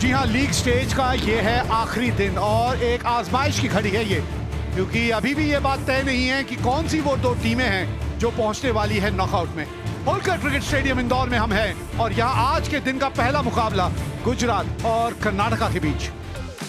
जी हाँ, league stage का ये है आखिरी दिन और एक आजमाइश की घड़ी है ये, क्योंकि अभी भी ये बात तय नहीं है कि कौन सी वो दो टीमें हैं जो पहुंचने वाली है नॉकआउट में। होलकर क्रिकेट स्टेडियम इंदौर में हम हैं और यहाँ आज के दिन का पहला मुकाबला गुजरात और कर्नाटका के बीच।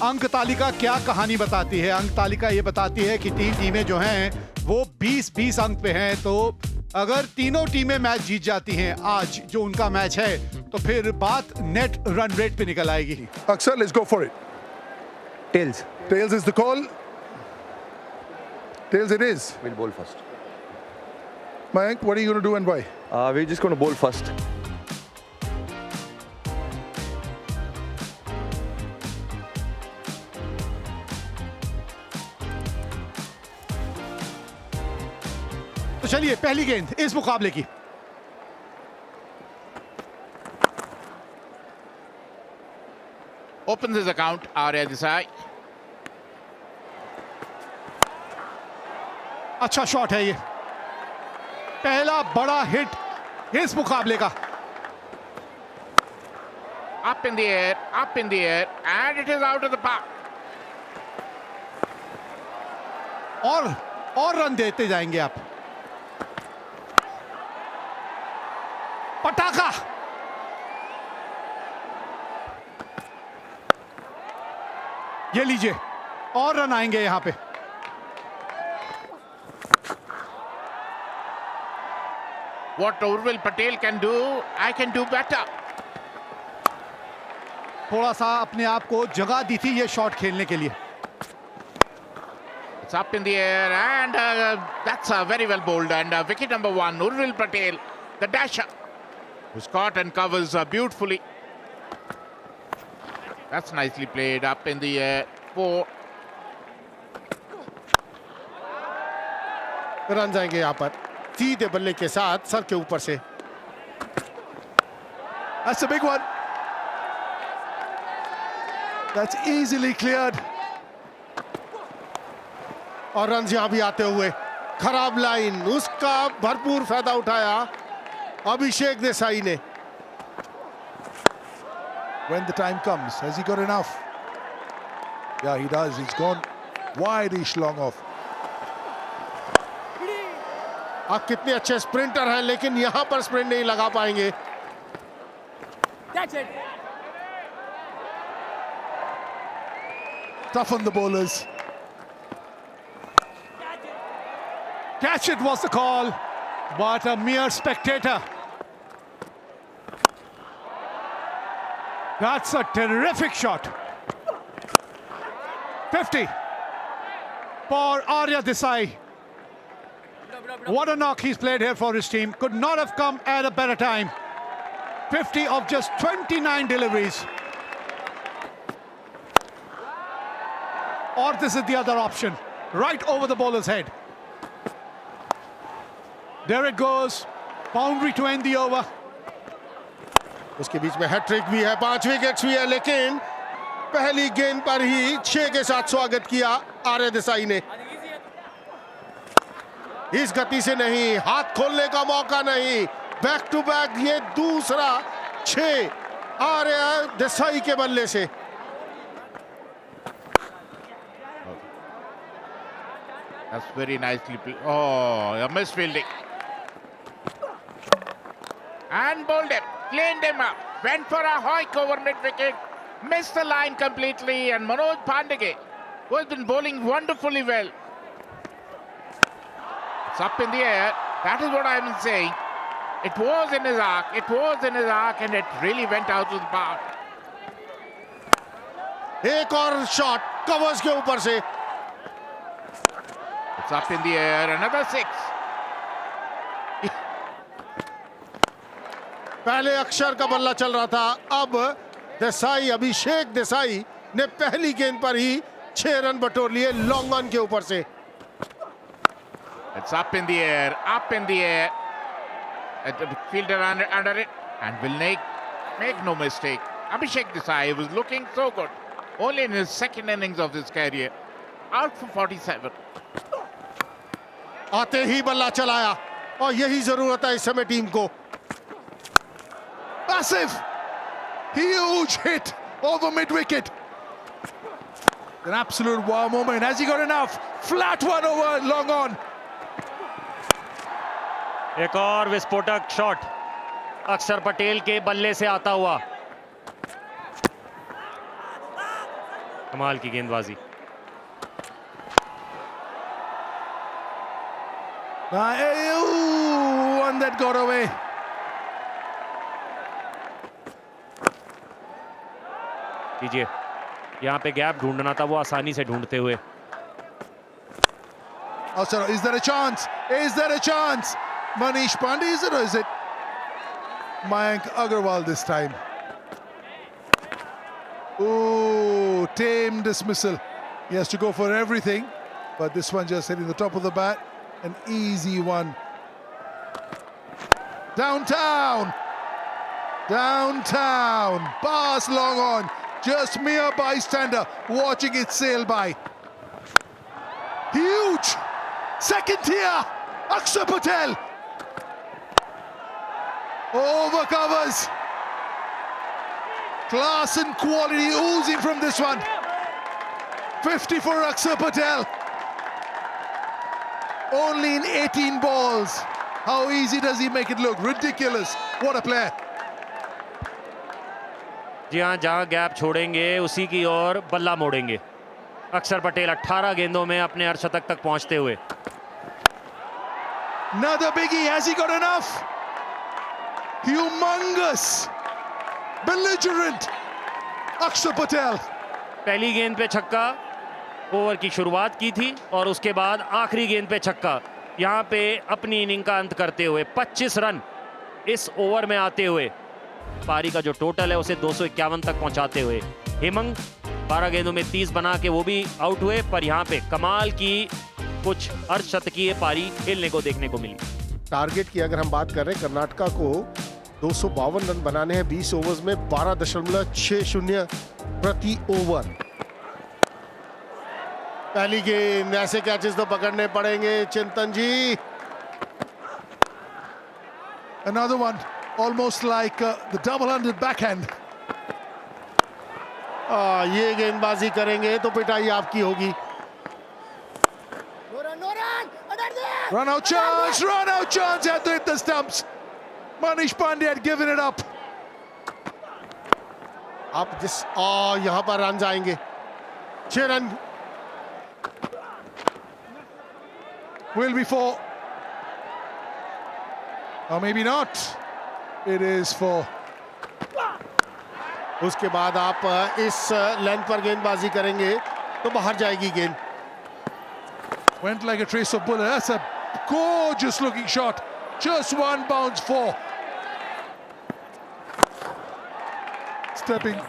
अंक तालिका क्या कहानी बताती है? अंक तालिका ये बताती है कि तीन टीमें जो हैं वो 20-20 अंक पे हैं, तो अगर तीनों टीमें मैच जीत जाती हैं आज जो उनका मैच है, तो फिर बात नेट रन रेट पे निकल आएगी। Aksar, let's go for it. Tails. Tails is the call. Tails it is. We'll bowl first. Mayank, what are you going to do and why? We're just going to bowl first. तो चलिए पहली गेंद इस मुकाबले की। Opens his account, Arya Desai. अच्छा shot है ये, पहला बड़ा हिट इस मुकाबले का। Up in the air, and it is out of the park. और रन देते जाएंगे आप। पटाखा, ये लीजिए, और रन आएंगे यहां पे। What Urvil Patel can do, I can do better. थोड़ा सा अपने आप को जगह दी थी ये शॉट खेलने के लिए। It's up in the air, and that's very well bowled. And wicket number 1, Urvil Patel, the dasher, who's caught and covers beautifully. That's nicely played, up in the air. 4. Run जाएंगे यहाँ पर सीधे बल्ले के साथ सर के ऊपर से। That's a big one. That's easily cleared. और रन यहाँ भी आते हुए, खराब लाइन, उसका भरपूर फायदा उठाया अभिषेक देसाई ने। When the time comes, has he got enough? Yeah, he does. He's gone wide-ish long off. आप कितने अच्छे स्प्रिंटर हैं, लेकिन यहां पर स्प्रिंट नहीं लगा पाएंगे। Tough on the bowlers. Catch it was the call, but a mere spectator. That's a terrific shot. 50 for Arya Desai. What a knock he's played here for his team. Could not have come at a better time. 50 of just 29 deliveries. Or this is the other option, right over the bowler's head. There it goes. Boundary to end the over. उसके बीच में hat trick भी है, 5 wickets भी है, लेकिन पहली गेंद पर ही 6 के साथ स्वागत किया आर्य देसाई ने। इस गति से नहीं, हाथ खोलने का मौका नहीं, बैक टू बैक ये दूसरा 6 आर्य देसाई के बल्ले से। That's very nicely played. Oh, a misfielding. And bowled him, cleaned him up, went for a hoik over mid-wicket, missed the line completely, and Manoj Pandey, who has been bowling wonderfully well. It's up in the air. That is what I am saying. It was in his arc, and it really went out of the park. एक और shot covers के ऊपर से। It's up in the air, another 6. पहले अक्षर का बल्ला चल रहा था, अब देसाई, अभिषेक देसाई ने पहली गेंद पर ही 6 रन बटोर लिए लॉन्ग ऑन के ऊपर से। It's up in the air, The fielder under it, and will make no mistake. Abhishek Desai was looking so good, only in his second innings of his career. Out for 47. आते ही बल्ला चलाया और यही जरूरत है इस समय टीम को। Massive! Huge hit over mid-wicket. An absolute wow moment. Has he got enough? Flat one over long on. एक और विस्फोटक शॉट अक्षर पटेल के बल्ले से आता हुआ। कमाल की गेंदबाजी। One that got away. कीजिए, यहाँ पे गैप ढूंढना था, वो आसानी से ढूंढते हुए। Oh, sorry. Is there a chance? Is there a chance? Manish Pandey, is it, or is it Mayank Agarwal this time? Ooh, tame dismissal. He has to go for everything, but this one just hitting the top of the bat. An easy one. Downtown. Downtown. Pass long on. Just mere bystander watching it sail by. Huge. Second tier. Akshar Patel. Over covers. Class and quality oozing from this one. 50 for Akshar Patel. Only in 18 balls. How easy does he make it look? Ridiculous. What a player. जी हाँ, जहाँ gap छोड़ेंगे उसी की ओर बल्ला मोड़ेंगे। अक्षर पटेल 18 गेंदों में अपने अर्धशतक तक पहुंचते हुए। Another biggie. Has he got enough? Humongous. Belligerent. Akshar Patel. पहली गेंद पे छक्का ओवर की शुरुआत की थी और उसके बाद आखिरी गेंद पे छक्का। यहाँ पे अपनी इनिंग का अंत करते हुए 25 रन इस ओवर में आते हुए पारी का जो टोटल है उसे 251 तक पहुंचाते हुए हेमंग 12 गेंदों में 30 बना के वो भी आउट हुए, पर यहाँ पे कमाल की कुछ अर्धशतकीय पारी खेलने को देखने को मिली। टारगेट की अगर हम बात कर रहे हैं, कर्नाटका को 252 रन बनाने हैं 20 ओवर्स में 12.60 प्रति ओवर। पहली गेंद, ऐसे कैचेस तो पकड़ने पड़ेंगे चिंतन जी। Another one, almost like the double-handed backhand. ये गेंदबाजी करेंगे तो पिटाई आपकी होगी। Run out chance, had to hit the stumps. Manish Pandey had given it up. अब यहाँ पर रन आएंगे, 6 run. Will be 4. Or maybe not. It is 4. उसके बाद आप इस लेंथ पर गेंदबाजी करेंगे तो बाहर जाएगी गेंद। Went like a trace of bullet. That's a gorgeous looking shot. Just one bounce 4. Stepping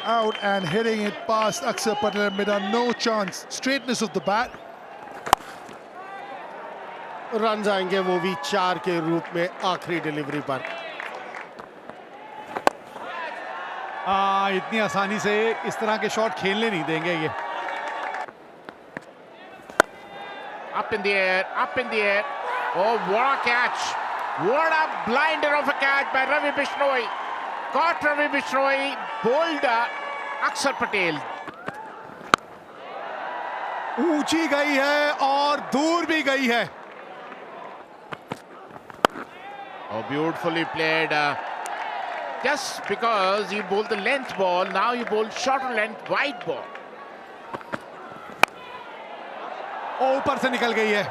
out and hitting it past Akshar Patel made a no chance. Straightness of the bat. Run आएंगे वो भी 4 के रूप में आखिरी delivery पर। इतनी आसानी से इस तरह के शॉट खेलने नहीं देंगे ये। Up in the air, up in the air. Oh, what a catch. What a blinder of a catch by Ravi Bishnoi. Caught Ravi Bishnoi, bowled Akshar Patel. ऊंची गई है और दूर भी गई है। Oh, beautifully played. Just because you bowled the length ball, now you bowl shorter length wide ball. ऊपर से निकल गई है।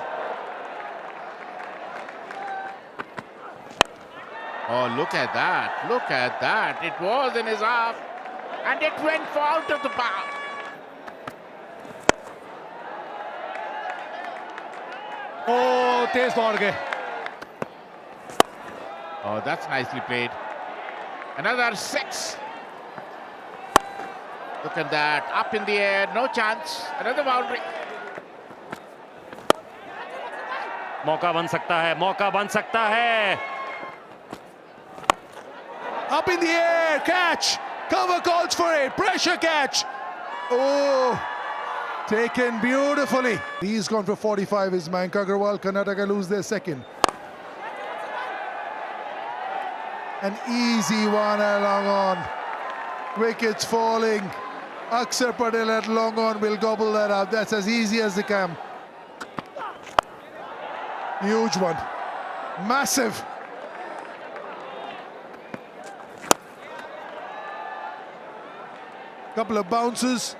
Oh, look at that. Look at that. It was in his half and it went for out of the park. ओ तेज दौड़ गए। Oh, that's nicely played. Another 6. Look at that. Up in the air. No chance. Another boundary. मौका बन सकता है, मौका बन सकता है। Up in the air, catch. Cover calls for it. Pressure catch. Oh, taken beautifully. He's gone for 45. Is Mayank Agarwal. Karnataka lose their second. An easy one along on. Wickets falling. Akshar Patel at long on will gobble that up. That's as easy as they can. Huge one. Massive. Couple of bounces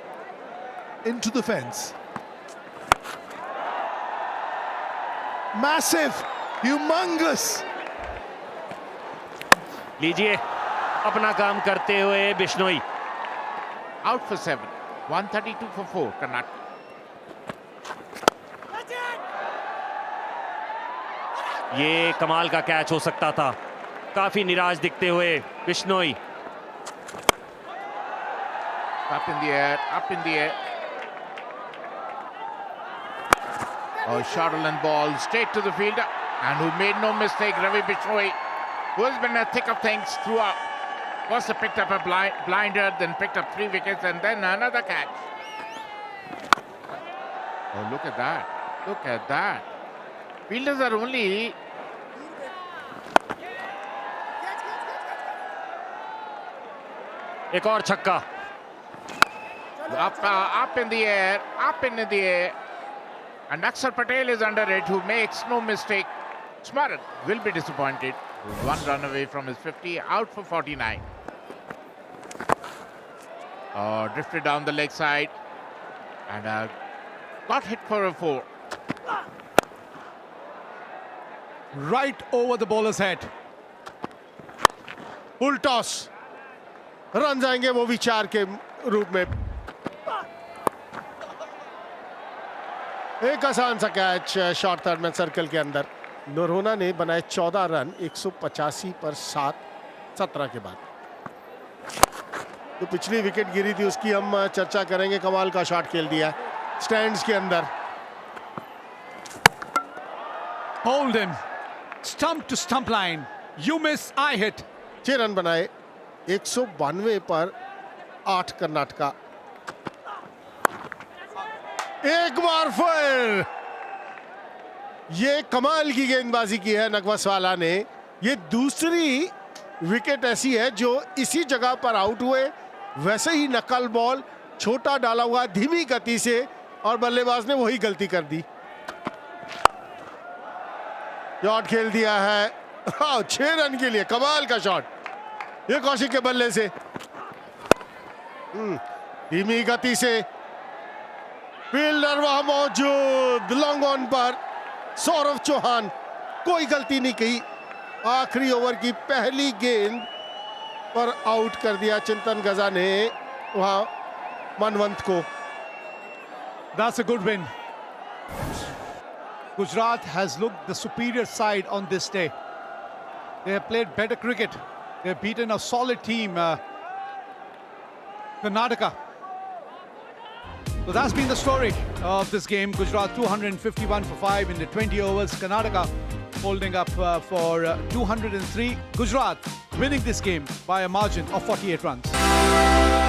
into the fence. Massive. Humongous. लीजिए अपना काम करते हुए Bishnoi. Out for 7. 132 for 4. Karnataka. ये कमाल का catch हो सकता था. काफी निराश दिखते हुए Bishnoi. Up in the air, up in the air. Oh, shuttle and ball straight to the fielder, and who made no mistake, Ravi Bishnoi, who has been in the thick of things throughout. First picked up a blinder, then picked up 3 wickets, and then another catch. Oh, look at that. Look at that. Fielders are only... एक और छक्का. Up in the air, up in the air. And Akshar Patel is under it, who makes no mistake. Smaran will be disappointed. 1 run away from his 50, out for 49. Drifted down the leg side and got hit for a 4. Right over the bowler's head. Full toss. Run जाएंगे वो भी 4 के रूप में. एक आसान सा catch short third में सर्कल के अंदर. नोरोना ने बनाए 14 रन 185 पर 7 17 के बाद. तो पिछली विकेट गिरी थी उसकी हम चर्चा करेंगे. कमाल का शॉट खेल दिया स्टैंड्स के अंदर. Hold him. Stump to stump line. You miss, I hit. 6 run बनाए 192 पर 8 कर्नाटका. एक बार फिर ये कमाल की गेंदबाजी की है नगवसवाला ने. ये दूसरी विकेट ऐसी है जो इसी जगह पर आउट हुए. वैसे ही नकल बॉल छोटा डाला हुआ धीमी गति से और बल्लेबाज ने वही गलती कर दी. शॉट खेल दिया है 6 रन के लिए. कमाल का शॉट. ये कौशिक के बल्ले से धीमी गति से. फील्डर वहां मौजूद. लॉन्ग ऑन पर सौरव चौहान. कोई गलती नहीं की. आखिरी ओवर की पहली गेंद पर आउट कर दिया चिंतन गजा ने वहां मनवंत को. That's a good win. Gujarat has looked the superior side on this day. They have played better cricket. They have beaten a solid team, Karnataka. So that's been the story of this game. Gujarat 251 for 5 in the 20 overs. Karnataka holding up for 203. Gujarat winning this game by a margin of 48 runs.